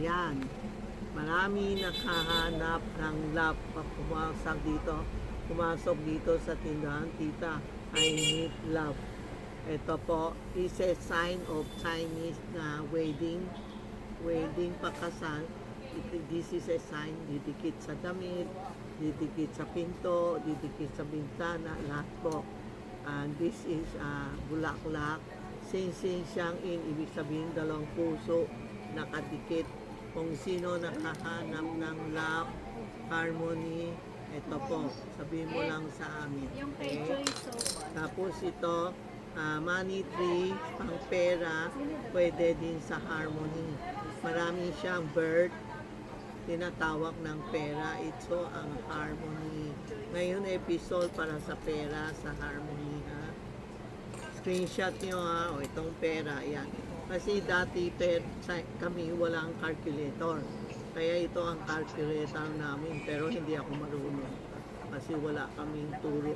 Ayan. Marami nakahanap ng love pag pumasok dito sa tindahan, tita. I need love. Ito po is a sign of Chinese na wedding pakasal. This is a sign, didikit sa damit, didikit sa pinto, didikit sa bintana, lahat po. And this is bulaklak. Sing-sing siyang ibig sabihin dalawang puso nakadikit. Kung sino nakahanap ng love, harmony, ito po, sabihin mo lang sa amin. Okay? Tapos ito, money tree, pang pera, pwede din sa harmony. Marami siyang bird, tinatawag ng pera. Ito ang harmony. Ngayon episode para sa pera, sa harmony. Ha? Screenshot nyo ha, o itong pera, yan. Kasi dati kami walang calculator. Kaya ito ang calculator namin, pero hindi ako marunong. Kasi wala kaming turo,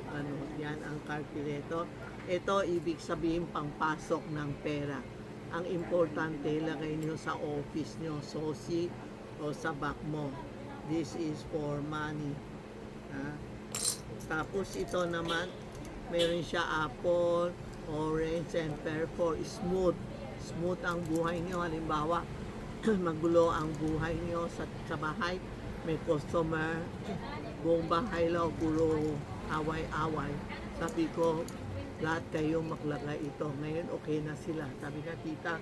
yan ang calculator. Ito, ibig sabihin pangpasok ng pera. Ang importante, lagay nyo sa office nyo, sosi o sa bag mo. This is for money. Ha? Tapos ito naman, meron siya apple, orange, and pear for smooth. Smooth ang buhay nyo. Halimbawa, magulo ang buhay nyo sa bahay. May customer, buong bahay lang, puro away-away. Sabi ko, lahat kayo maglagay ito. Ngayon, okay na sila. Sabi ka, tita,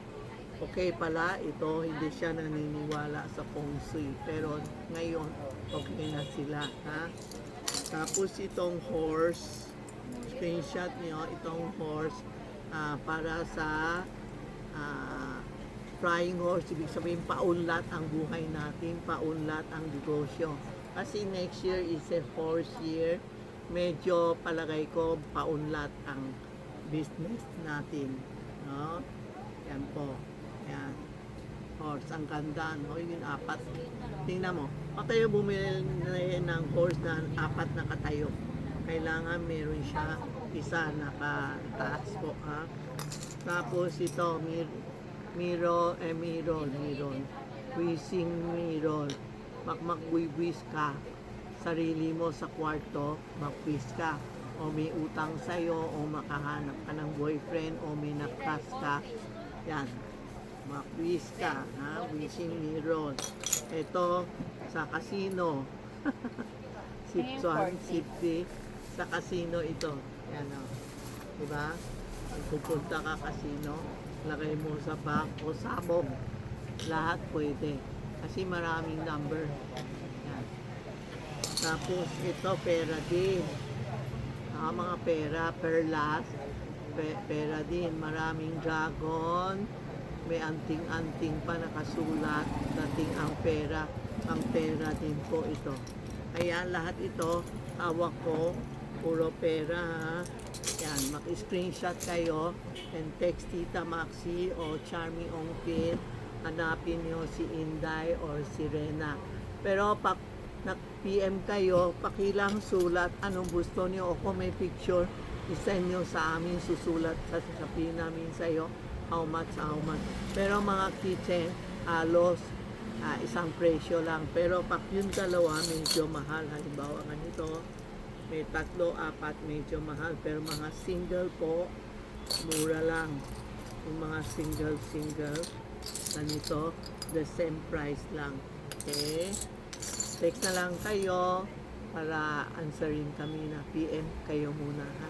okay pala, ito, hindi siya naniniwala sa feng shui. Pero ngayon, okay na sila. Ha? Tapos itong horse, screenshot nyo, itong horse, para sa flying horse, ibig sabihin paunlat ang buhay natin, paunlat ang negosyo. Kasi next year is a horse year, medyo palagay ko paunlat ang business natin. No? Yan po. Yan. Horse, ang ganda. No? Yung apat. Tingnan mo. Pag kayo bumili ng horse na apat na katayo, kailangan meron siya isa nakataas po. Ha? Tapos ito, mirror, wishing mirror. Magwis ka, sarili mo sa kwarto, magwis ka. O may utang sa'yo, o makahanap ka ng boyfriend, o may nakas ka. Yan, magwis ka, ha? Wishing mirror. Ito, sa casino. Sipsuan, sipsi. Sa casino ito. Yan o. Diba? Pupunta ka casino, lagay mo sa bag o sabog. Lahat pwede. Kasi maraming number. Yan. Tapos ito, pera din. Mga pera, perlas. Pera din. Maraming dragon. May anting-anting pa nakasulat. Dating ang pera. Ang pera din po ito. Kaya lahat ito, hawak ko. Puro pera, ha? Yan, mag-screenshot kayo and text Tita Maxi o Charmy Ongpin. Hanapin nyo si Inday or si Rena. Pero pag nag-PM kayo, pakilang sulat anong gusto nyo o kung may picture, isend nyo sa amin, susulat sa sasabihin namin sa iyo how much. Pero mga kitchen, halos isang presyo lang. Pero pag yung dalawa, medyo mahal. Halimbawa ganito, may 3, 4, medyo mahal. Pero mga single po, mura lang. Yung mga single, ganito, the same price lang. Okay? Text na lang kayo para answerin kami na PM kayo muna, ha?